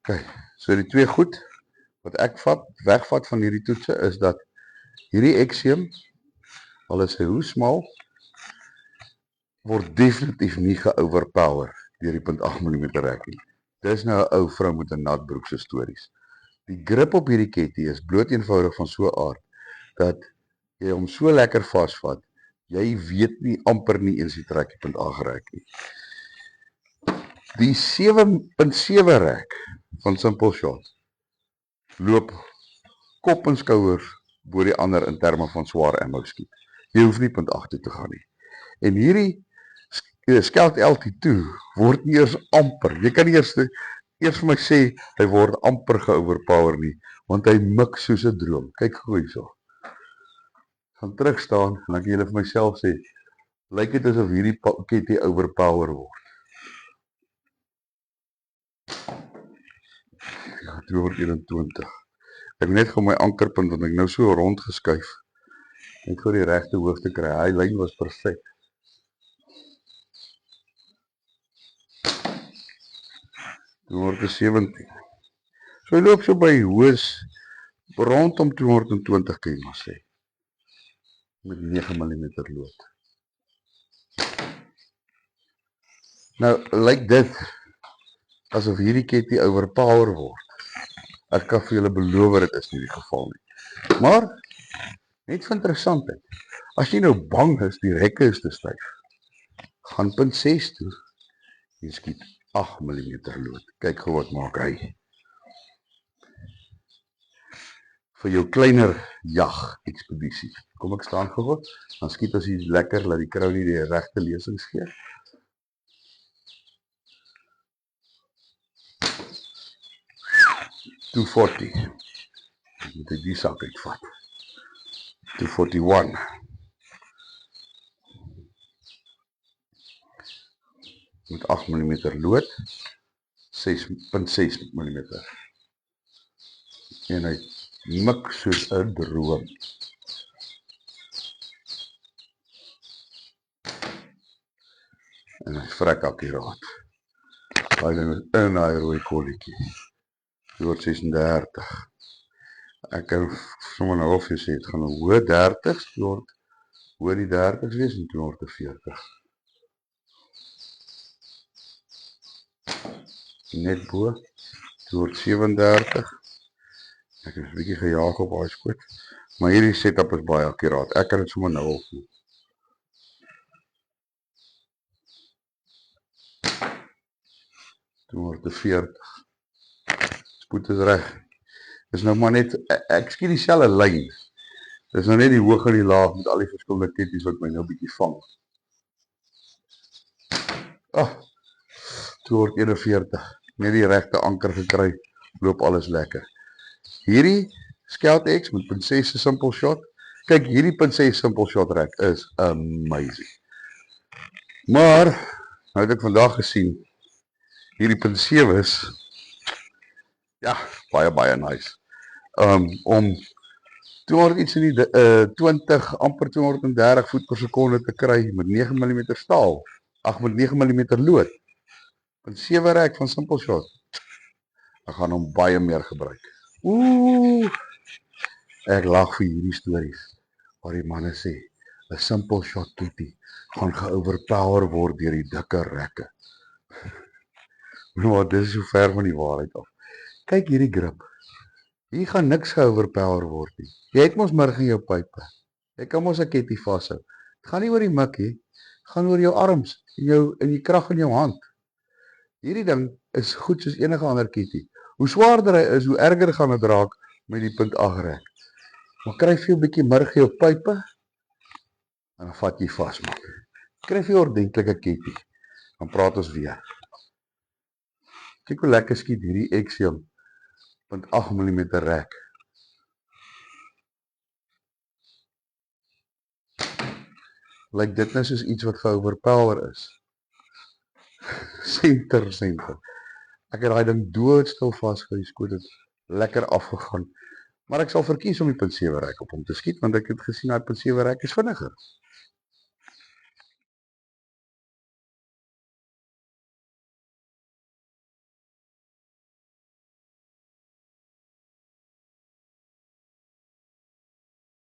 Okay, so die twee goed wat ek wegvat van hierdie toetse is dat hierdie axiom, al is hy hoe smal, word definitief nie geoverpower deur die 0.8 mm rek nie. Dis nou 'n ou vrou met 'n natbroek se stories. Die grip op hierdie ketty is bloot eenvoudig van so 'n aard dat jy hom so lekker vasvat, jy weet nie amper nie eens die trekkie 0.8 rek nie. Die 7.7 rek van Simple Shot loop kop en skouers bo die ander in terme van swaar ammo skiet. Jy hoef nie 0.8 toe te gaan nie. En hierdie Scout LT2 word nie eers amper. Jy kan nie eers vir my sê hy word amper geoverpower nie, want hy mik soos 'n droom. Kyk gou hierso. Gaan terug staan en dan kan julle vir myself sê, lyk dit asof hierdie ketty overpower word. Ja, 221. Ek het net gou my ankerpunt want ek nou so rond geskuif. Net gou die regte hoogte kry. Hy lyn was perfek. Word 17. So hy loop so by hoes rondom 220 kan jy maar sê. Met 9 mm lood. Nou lyk dit asof hierdie ketty overpower word. Ek kan vir julle beloof dit is nie die geval nie. Maar net vir interessantheid. As jy nou bang is die rekke is te styf, gaan 0.6 toe en skiet 8 mm lood. Kyk gou wat maak hy. Vir jou kleiner jag ekspedisie. Kom ek staan gou, dan skiet ons hier lekker, laat die krou nie die regte lesings gee. .240. Moet ek die sak uitvat. 241. Met 8 mm lood, 6.6 mm. En hy mik soos 'n droom. En hy vrek akkuraat. Hy ding is in hy rooi kolletjie. Die word 36. Ek kan sommer nou of jy sê, het gaan 'n hoë 30's, die word hoë die 30's wees en toe word 40. Net bo, toe word 37. Ek is 'n bietjie gejaag op daai skoot, maar hierdie setup is baie akkuraat. Ek kan dit sommer nou al voel. Toe word 40. Spoed is reg. Dis nou maar net, ek skiet dieselfde lyn. Dis nou net die hoog en die laag met al die verskillende ketties wat my nou bietjie vang. Toe word 41. Net die regte anker gekry, loop alles lekker. Hierdie Scout X met 0.6 Simple Shot. Kyk, hierdie 0.6 Simple Shot rek is amazing. Maar nou het ek vandag gesien hierdie 0.7 is ja, baie nice. Om 200 iets in die 20 amper 230 voet per sekonde te kry met 9 mm staal. Ag, met 9 mm lood. 0.7 rek van Simple Shot. Ek gaan hom baie meer gebruik. Ek lag vir hierdie stories waar die manne sê 'n Simple Shot ketty gaan geoverpower word deur die dikke rekke. Maar dit is so ver van die waarheid af. Kyk hierdie grip. Hier gaan niks geoverpower word nie. Jy het mos murg in jou pype. Jy kan mos 'n ketty vashou. Dit gaan nie oor die mikkie, dit gaan oor jou arms en die krag in jou hand. Hierdie ding is goed soos enige ander ketty. Hoe swaarder hy is, hoe erger gaan dit raak met die 0.8 rek. Maar kry vir jou 'n bietjie murg in jou pype en dan vat jy vas man. Kry vir jou ordentlike ketty. Dan praat ons weer. Kyk hoe lekker skiet hierdie Axiom 0.8 mm rek. Lyk dit nou soos iets wat geoverpower is. Center. Ek het daai ding doodstil vasgehou, die skoot het lekker afgegaan. Maar ek sal verkies om die 0.7 rek op hom te skiet, want ek het gesien daai 0.7 rek is vinniger.